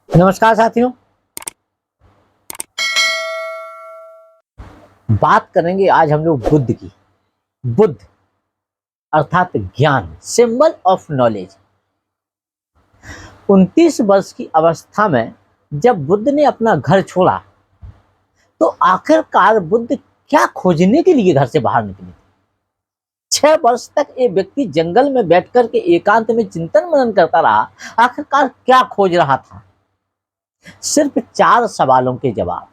नमस्कार साथियों। बात करेंगे आज हम लोग बुद्ध की। बुद्ध अर्थात ज्ञान, सिंबल ऑफ नॉलेज। 29 वर्ष की अवस्था में जब बुद्ध ने अपना घर छोड़ा तो आखिरकार बुद्ध क्या खोजने के लिए घर से बाहर निकले। 6 वर्ष तक ये व्यक्ति जंगल में बैठकर के एकांत में चिंतन मनन करता रहा। आखिरकार क्या खोज रहा था? सिर्फ 4 सवालों के जवाब।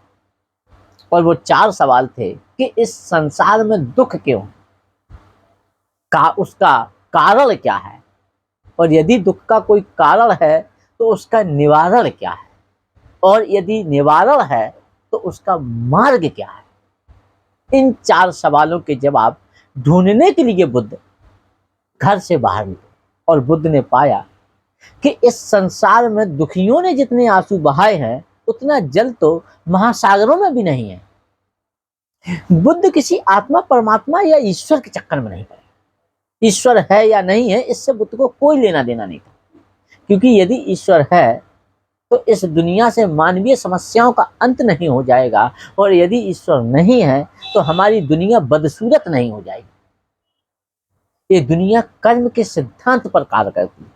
और वो 4 सवाल थे कि इस संसार में दुख क्यों, उसका कारण क्या है, और यदि दुख का कोई कारण है तो उसका निवारण क्या है, और यदि निवारण है तो उसका मार्ग क्या है। इन 4 सवालों के जवाब ढूंढने के लिए बुद्ध घर से बाहर निकले और बुद्ध ने पाया कि इस संसार में दुखियों ने जितने आंसू बहाए हैं उतना जल तो महासागरों में भी नहीं है। बुद्ध किसी आत्मा, परमात्मा या ईश्वर के चक्कर में नहीं पड़े। ईश्वर है या नहीं है इससे बुद्ध को कोई लेना देना नहीं था, क्योंकि यदि ईश्वर है तो इस दुनिया से मानवीय समस्याओं का अंत नहीं हो जाएगा, और यदि ईश्वर नहीं है तो हमारी दुनिया बदसूरत नहीं हो जाएगी। ये दुनिया कर्म के सिद्धांत पर कार्य करती है।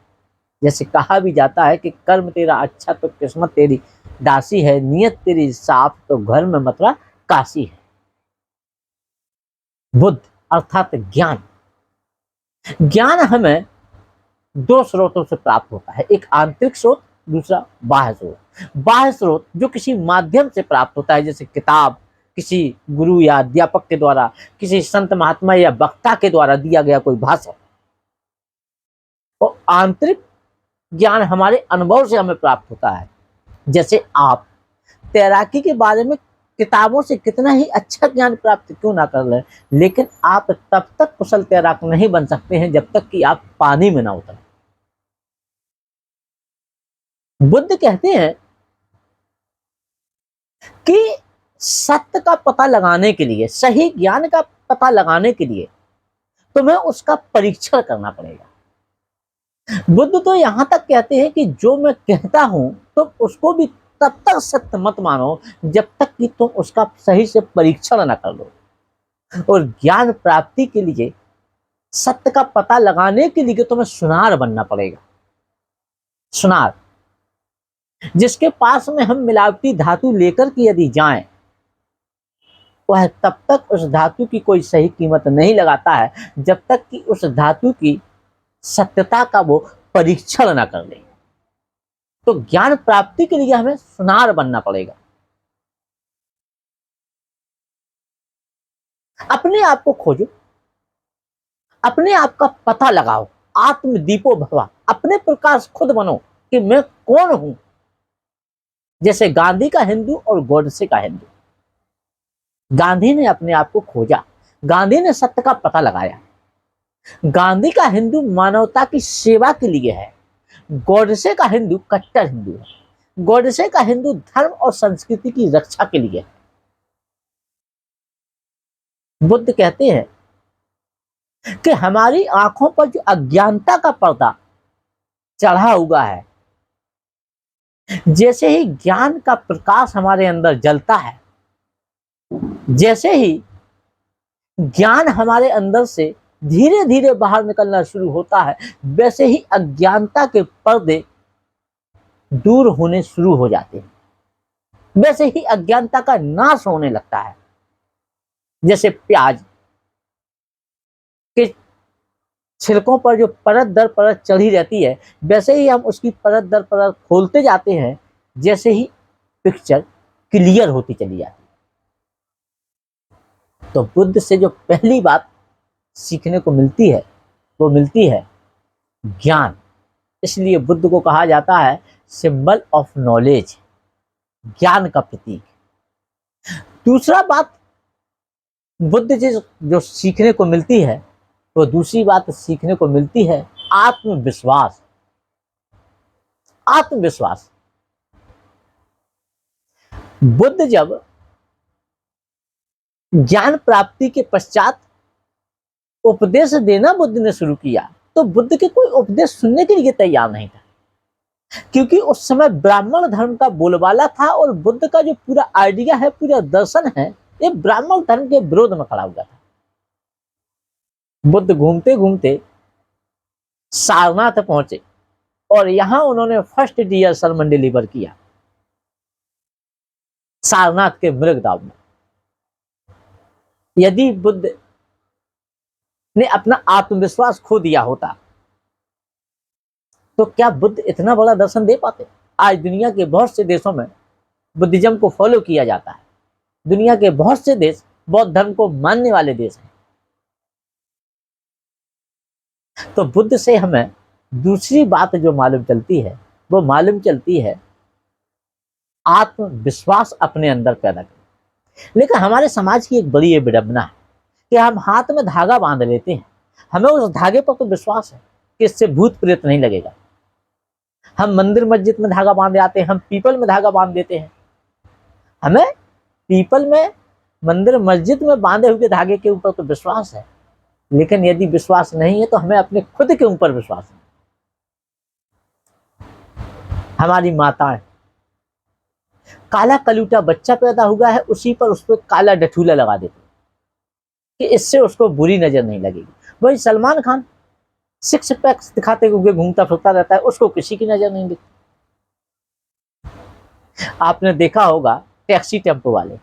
जैसे कहा भी जाता है कि कर्म तेरा अच्छा तो किस्मत तेरी दासी है, नियत तेरी साफ तो घर में मथुरा काशी है। बुद्ध अर्थात ज्ञान। ज्ञान हमें 2 स्रोतों से प्राप्त होता है, एक आंतरिक स्रोत, दूसरा बाह्य स्रोत। बाह्य स्रोत जो किसी माध्यम से प्राप्त होता है, जैसे किताब, किसी गुरु या अध्यापक के द्वारा, किसी संत महात्मा या वक्ता के द्वारा दिया गया कोई भाषण। और आंतरिक ज्ञान हमारे अनुभव से हमें प्राप्त होता है। जैसे आप तैराकी के बारे में किताबों से कितना ही अच्छा ज्ञान प्राप्त क्यों ना कर लें, लेकिन आप तब तक कुशल तैराक नहीं बन सकते हैं जब तक कि आप पानी में ना उतरें। बुद्ध कहते हैं कि सत्य का पता लगाने के लिए, सही ज्ञान का पता लगाने के लिए तुम्हें उसका परीक्षण करना पड़ेगा। बुद्ध तो यहां तक कहते हैं कि जो मैं कहता हूं तो उसको भी तब तक सत्य मत मानो जब तक कि तुम उसका सही से परीक्षण न कर लो। और ज्ञान प्राप्ति के लिए, सत्य का पता लगाने के लिए तुम्हें सुनार बनना पड़ेगा। सुनार जिसके पास में हम मिलावटी धातु लेकर के यदि जाएं, वह तब तक उस धातु की कोई सही कीमत नहीं लगाता है जब तक कि उस धातु की सत्यता का वो परीक्षण ना कर ले। तो ज्ञान प्राप्ति के लिए हमें सुनार बनना पड़ेगा। अपने आप को खोजो, अपने आप का पता लगाओ, आत्मदीपो भवा, अपने प्रकाश खुद बनो कि मैं कौन हूं। जैसे गांधी का हिंदू और गॉडसे का हिंदू। गांधी ने अपने आप को खोजा, गांधी ने सत्य का पता लगाया। गांधी का हिंदू मानवता की सेवा के लिए है, गॉडसे का हिंदू कट्टर हिंदू है। गॉडसे का हिंदू धर्म और संस्कृति की रक्षा के लिए है। बुद्ध कहते हैं कि हमारी आंखों पर जो अज्ञानता का पर्दा चढ़ा हुआ है, जैसे ही ज्ञान का प्रकाश हमारे अंदर जलता है, जैसे ही ज्ञान हमारे अंदर से धीरे धीरे बाहर निकलना शुरू होता है, वैसे ही अज्ञानता के पर्दे दूर होने शुरू हो जाते हैं। वैसे ही अज्ञानता का नाश होने लगता है। जैसे प्याज के छिलकों पर जो परत दर परत चढ़ी रहती है, वैसे ही हम उसकी परत दर परत खोलते जाते हैं, जैसे ही पिक्चर क्लियर होती चली जाती है। तो बुद्ध से जो पहली बात सीखने को मिलती है वो मिलती है ज्ञान। इसलिए बुद्ध को कहा जाता है सिंबल ऑफ नॉलेज, ज्ञान का प्रतीक। दूसरा बात बुद्ध जी जो सीखने को मिलती है, तो दूसरी बात सीखने को मिलती है आत्मविश्वास। आत्मविश्वास। बुद्ध जब ज्ञान प्राप्ति के पश्चात उपदेश देना बुद्ध ने शुरू किया, तो बुद्ध के कोई उपदेश सुनने के लिए तैयार नहीं था। क्योंकि उस समय ब्राह्मण धर्म का बोलबाला था और बुद्ध का जो पूरा आइडिया है, पूरा दर्शन है, ये ब्राह्मण धर्म के विरोध में खड़ा हुआ था। बुद्ध घूमते घूमते सारनाथ पहुंचे और यहां उन्होंने फर्स्ट डियर सरमन डिलीवर किया, सारनाथ के मृगदाव में। यदि बुद्ध ने अपना आत्मविश्वास खो दिया होता तो क्या बुद्ध इतना बड़ा दर्शन दे पाते? आज दुनिया के बहुत से देशों में बुद्धिज्म को फॉलो किया जाता है। दुनिया के बहुत से देश बौद्ध धर्म को मानने वाले देश हैं। तो बुद्ध से हमें दूसरी बात जो मालूम चलती है, वो मालूम चलती है आत्मविश्वास अपने अंदर पैदा करें। लेकिन हमारे समाज की एक बड़ी विडंबना है कि हम हाथ में धागा बांध लेते हैं, हमें उस धागे पर तो विश्वास है कि इससे भूत प्रेत नहीं लगेगा। हम मंदिर मस्जिद में धागा बांध आते हैं, हम पीपल में धागा बांध देते हैं, हमें पीपल में, मंदिर मस्जिद में बांधे हुए धागे के ऊपर तो विश्वास है। लेकिन यदि विश्वास नहीं है तो हमें अपने खुद के ऊपर विश्वास है। हमारी माताएं, काला कलूटा बच्चा पैदा हुआ है, उसी पर उस पर काला डठूला लगा देते कि इससे उसको बुरी नजर नहीं लगेगी। वही सलमान खान सिक्स पैक्स दिखाते हुए घूमता फिरता रहता है, उसको किसी की नजर नहीं दिखती। आपने देखा होगा टैक्सी टेम्पो वाले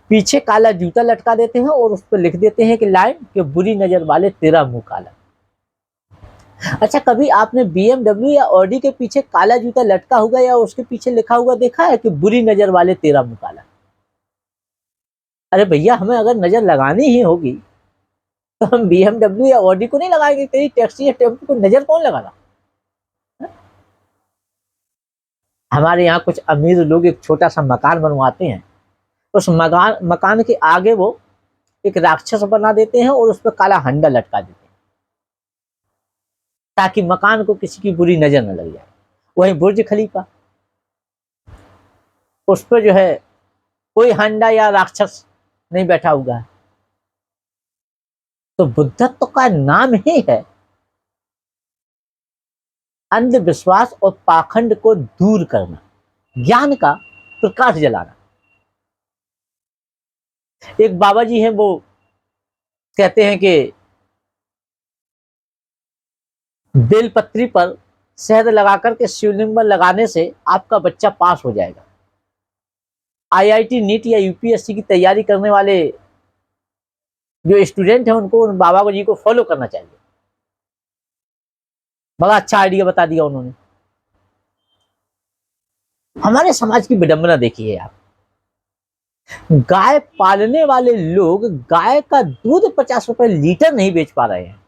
पीछे काला जूता लटका देते हैं और उस पर लिख देते हैं कि लाइन के बुरी नजर वाले तेरा मुंह काला। अच्छा, कभी आपने BMW या ऑडी के पीछे काला जूता लटका हुआ या उसके पीछे लिखा हुआ देखा है कि बुरी नजर वाले तेरा मुंह काला? अरे भैया, हमें अगर नजर लगानी ही होगी तो हम BMW या ऑडी को नहीं लगाएंगे, तेरी टैक्सी या टेम्पो को नजर कौन लगाना? हमारे यहाँ कुछ अमीर लोग एक छोटा सा मकान बनवाते हैं, उस मकान के आगे वो एक राक्षस बना देते हैं और उस पर काला हंडा लटका देते हैं ताकि मकान को किसी की बुरी नजर न लग जाए। वही बुर्ज खलीफा, उस पर जो है कोई हंडा या राक्षस नहीं बैठा हुआ है। तो बुद्धत्व का नाम ही है अंधविश्वास और पाखंड को दूर करना, ज्ञान का प्रकाश जलाना। एक बाबा जी हैं, वो कहते हैं कि बेलपत्री पर शहद लगाकर के शिवलिंग में लगाने से आपका बच्चा पास हो जाएगा। IIT नीट या UPSC की तैयारी करने वाले जो स्टूडेंट हैं उनको उन बाबा जी को फॉलो करना चाहिए। बड़ा अच्छा आइडिया बता दिया उन्होंने। हमारे समाज की विडंबना देखिए आप, गाय पालने वाले लोग गाय का दूध 50 रुपए लीटर नहीं बेच पा रहे हैं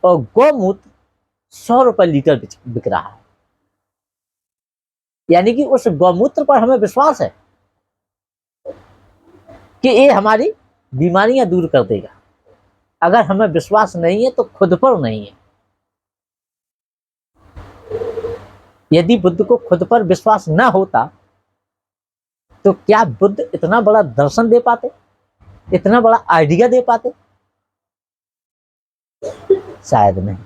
और गौमूत्र 100 रुपए लीटर बिक रहा है। यानी कि उस गौमूत्र पर हमें विश्वास है कि ये हमारी बीमारियां दूर कर देगा। अगर हमें विश्वास नहीं है तो खुद पर नहीं है। यदि बुद्ध को खुद पर विश्वास ना होता तो क्या बुद्ध इतना बड़ा दर्शन दे पाते, इतना बड़ा आइडिया दे पाते? शायद नहीं।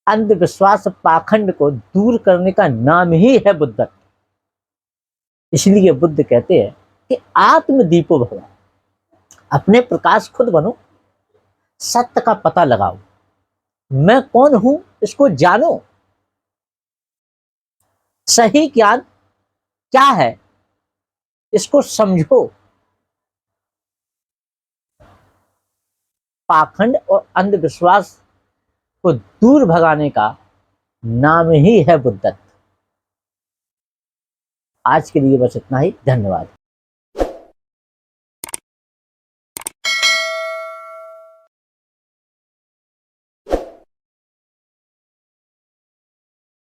अंधविश्वास पाखंड को दूर करने का नाम ही है बुद्धत्व। इसलिए बुद्ध कहते हैं कि आत्मदीपो भव, अपने प्रकाश खुद बनो, सत्य का पता लगाओ, मैं कौन हूं इसको जानो, सही ज्ञान क्या है इसको समझो। पाखंड और अंधविश्वास को दूर भगाने का नाम ही है बुद्धत्व। आज के लिए बस इतना ही। धन्यवाद।